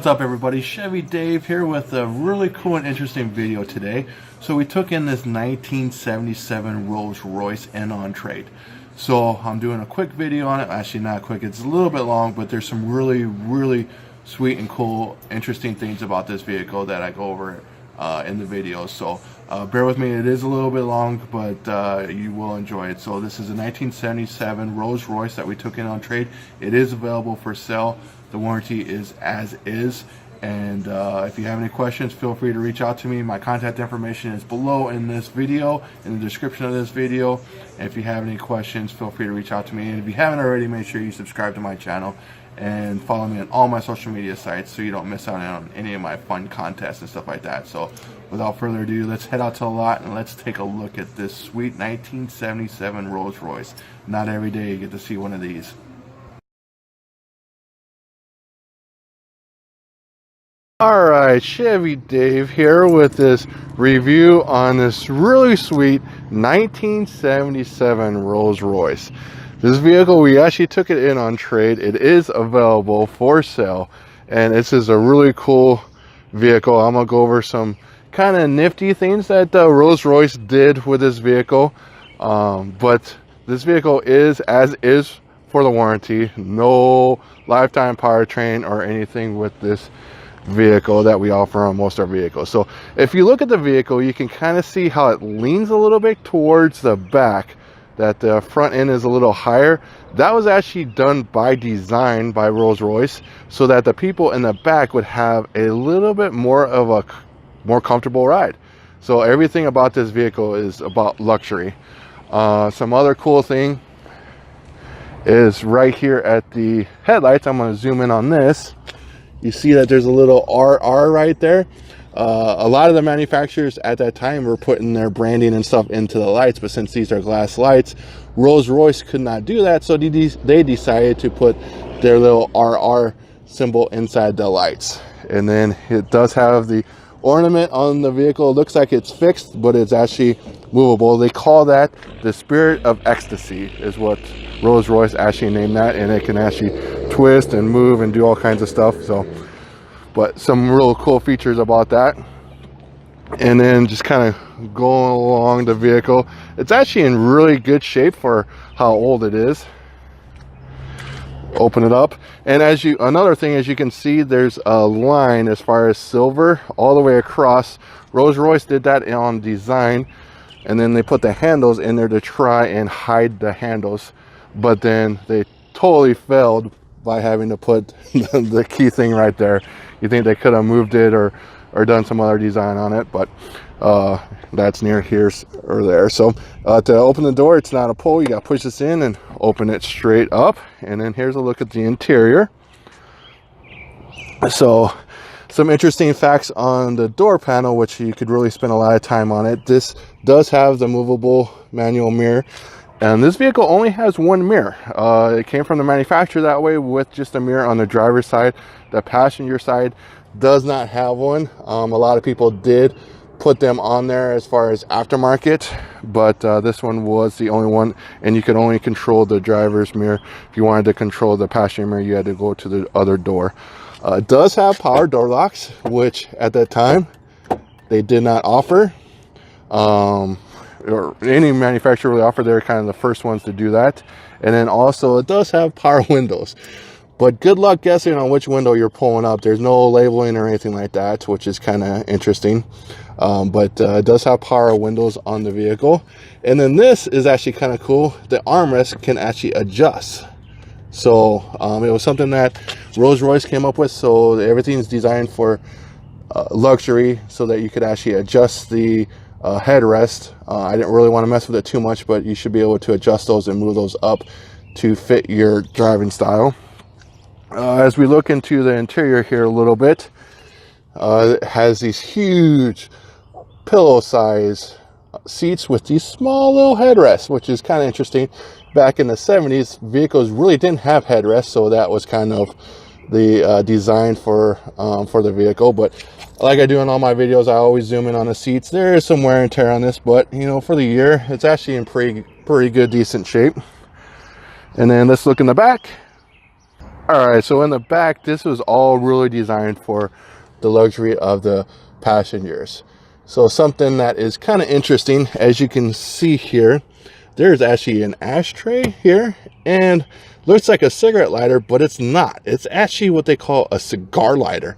What's up, everybody? Chevy Dave here with a really cool and interesting video today. So we took in this 1977 Rolls-Royce in on trade. So I'm doing a quick video on it. Actually not quick, it's a little bit long, but there's some really sweet and cool interesting things about this vehicle that I go over in the video. So bear with me, it is a little bit long, but you will enjoy it. So this is a 1977 Rolls-Royce that we took in on trade. It is available for sale. The warranty is as is, and if you have any questions, feel free to reach out to me. My contact information is below in this video, in the description of this video. And if you have any questions, feel free to reach out to me. And if you haven't already, make sure you subscribe to my channel and follow me on all my social media sites so you don't miss out on any of my fun contests and stuff like that. So without further ado, let's head out to the lot and let's take a look at this sweet 1977 Rolls-Royce. Not every day you get to see one of these. Alright, Chevy Dave here with this review on this really sweet 1977 Rolls-Royce. This vehicle, we actually took it in on trade. It is available for sale, and this is a really cool vehicle. I'm going to go over some kind of nifty things that Rolls-Royce did with this vehicle, but this vehicle is as is for the warranty. No lifetime powertrain or anything with this vehicle that we offer on most of our vehicles. So if you look at the vehicle, you can kind of see how it leans a little bit towards the back, that the front end is a little higher. That was actually done by design by Rolls-Royce so that the people in the back would have a little bit more of a more comfortable ride. So everything about this vehicle is about luxury. Some other cool thing is right here at the headlights. I'm going to zoom in on this. You see that there's a little RR right there. A lot of the manufacturers at that time were putting their branding and stuff into the lights, but since these are glass lights, Rolls-Royce could not do that, so they decided to put their little RR symbol inside the lights. And then it does have the ornament on the vehicle. It looks like it's fixed, but it's actually movable. They call that the Spirit of Ecstasy is what Rolls-Royce actually named that, and it can actually twist and move and do all kinds of stuff. So but some real cool features about that. And then just kind of going along the vehicle, it's actually in really good shape for how old it is. Open it up, and another thing, as you can see, there's a line as far as silver all the way across. Rolls-Royce did that on design, and then they put the handles in there to try and hide the handles, but then they totally failed by having to put the key thing right there. You think they could have moved it or done some other design on it, but that's near here or there. So to open the door, it's not a pull. You got to push this in and open it straight up. And then here's a look at the interior. So some interesting facts on the door panel, which you could really spend a lot of time on it. This does have the movable manual mirror. And this vehicle only has one mirror. It came from the manufacturer that way, with just a mirror on the driver's side. The passenger side does not have one. A lot of people did put them on there as far as aftermarket, but this one was the only one, and you could only control the driver's mirror. If you wanted to control the passenger mirror, you had to go to the other door. It does have power door locks, which at that time they did not offer. Or any manufacturer really offered. They're kind of the first ones to do that. And then also it does have power windows, but good luck guessing on which window you're pulling up. There's no labeling or anything like that, which is kind of interesting. But it does have power windows on the vehicle. And then this is actually kind of cool. The armrest can actually adjust. So it was something that Rolls-Royce came up with, so everything's designed for luxury, so that you could actually adjust the headrest. I didn't really want to mess with it too much, but you should be able to adjust those and move those up to fit your driving style. As we look into the interior here a little bit, it has these huge pillow size seats with these small little headrests, which is kind of interesting. Back in the 70s, vehicles really didn't have headrests, so that was kind of the design for the vehicle. But like I do in all my videos, I always zoom in on the seats. There is some wear and tear on this, but you know, for the year, it's actually in pretty good, decent shape. And then let's look in the back. All right, so in the back, this was all really designed for the luxury of the passengers. So something that is kind of interesting, as you can see here, there's actually an ashtray here, and looks like a cigarette lighter, but it's not. It's actually what they call a cigar lighter.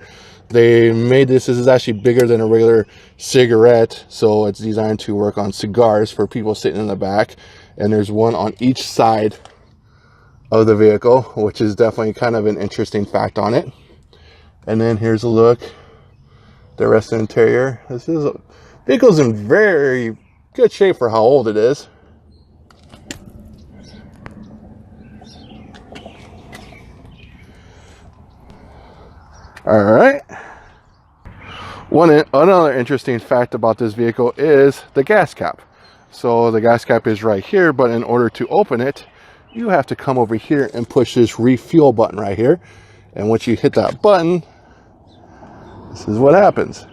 They made this is actually bigger than a regular cigarette, so it's designed to work on cigars for people sitting in the back. And there's one on each side of the vehicle, which is definitely kind of an interesting fact on it. And then here's a look, the rest of the interior. This is vehicle's in very good shape for how old it is. All right. Another interesting fact about this vehicle is the gas cap. So the gas cap is right here, but in order to open it, you have to come over here and push this refuel button right here. And once you hit that button, this is what happens.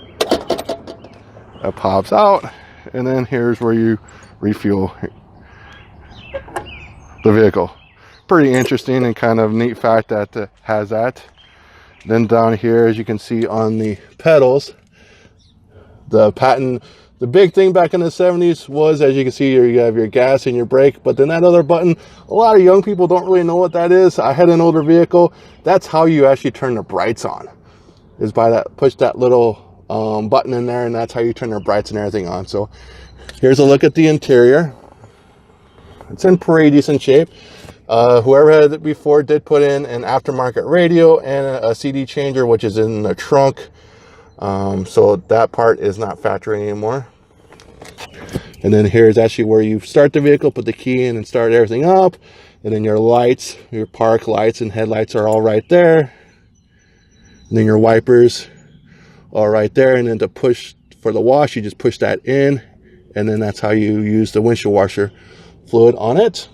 It pops out, and then here's where you refuel the vehicle. Pretty interesting and kind of neat fact that has that. Then down here, as you can see on the pedals, the big thing back in the 70s was, as you can see here, you have your gas and your brake, but then that other button, a lot of young people don't really know what that is. I had an older vehicle. That's how you actually turn the brights on, is by that, push that little button in there, and that's how you turn the brights and everything on. So here's a look at the interior. It's in pretty decent shape. Whoever had it before did put in an aftermarket radio and a CD changer, which is in the trunk. So that part is not factory anymore. And then here's actually where you start the vehicle, put the key in and start everything up. And then your lights, your park lights and headlights are all right there. And then your wipers are right there. And then to push for the wash, you just push that in. And then that's how you use the windshield washer fluid on it.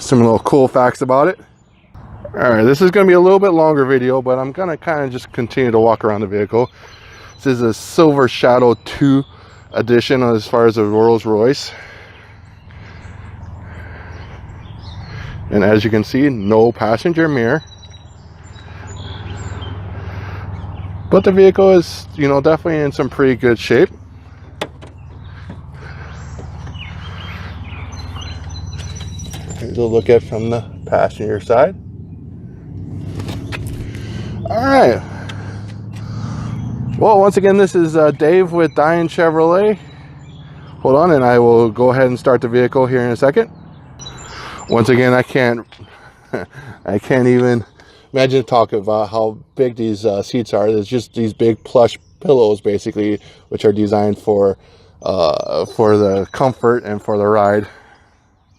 Some little cool facts about it. All right, this is going to be a little bit longer video, but I'm going to kind of just continue to walk around the vehicle. This is a Silver Shadow 2 edition as far as the Rolls-Royce. And as you can see, no passenger mirror. But the vehicle is, you know, definitely in some pretty good shape. Here's a look at from the passenger side. All right. Well, once again, this is Dave with Diane Chevrolet. Hold on, and I will go ahead and start the vehicle here in a second. Once again, I can't even imagine talking about how big these seats are. There's just these big plush pillows, basically, which are designed for the comfort and for the ride.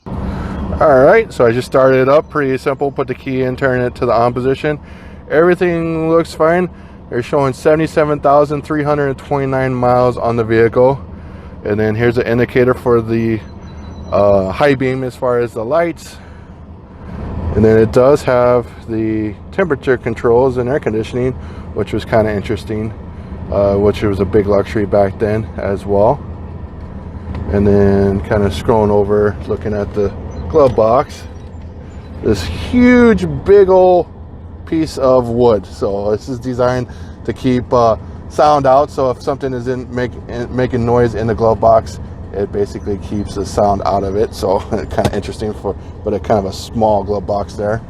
All right, so I just started it up. Pretty simple. Put the key in, turn it to the on position. Everything looks fine. They're showing 77,329 miles on the vehicle. And then here's the indicator for the high beam as far as the lights. And then it does have the temperature controls and air conditioning, which was kind of interesting, which was a big luxury back then as well. And then kind of scrolling over, looking at the glove box, this huge big old piece of wood. So this is designed to keep sound out, so if something isn't making noise in the glove box, it basically keeps the sound out of it. So kind of interesting, but a kind of a small glove box there.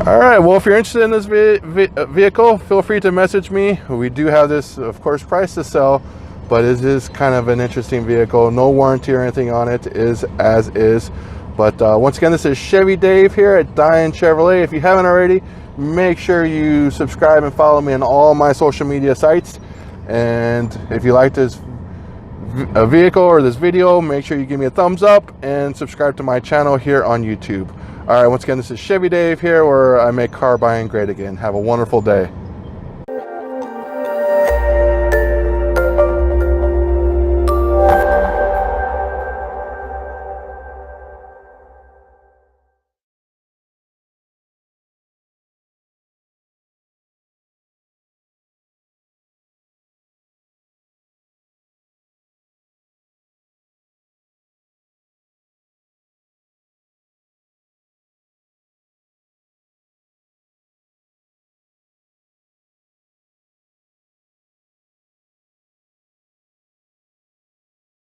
All right, well, if you're interested in this vehicle, feel free to message me. We do have this, of course, price to sell, but it is kind of an interesting vehicle. No warranty or anything on it, is as is. But once again, this is Chevy Dave here at Diane Chevrolet. If you haven't already, make sure you subscribe and follow me on all my social media sites. And if you like this vehicle or this video, make sure you give me a thumbs up and subscribe to my channel here on YouTube. All right, once again, this is Chevy Dave here, where I make car buying great again. Have a wonderful day.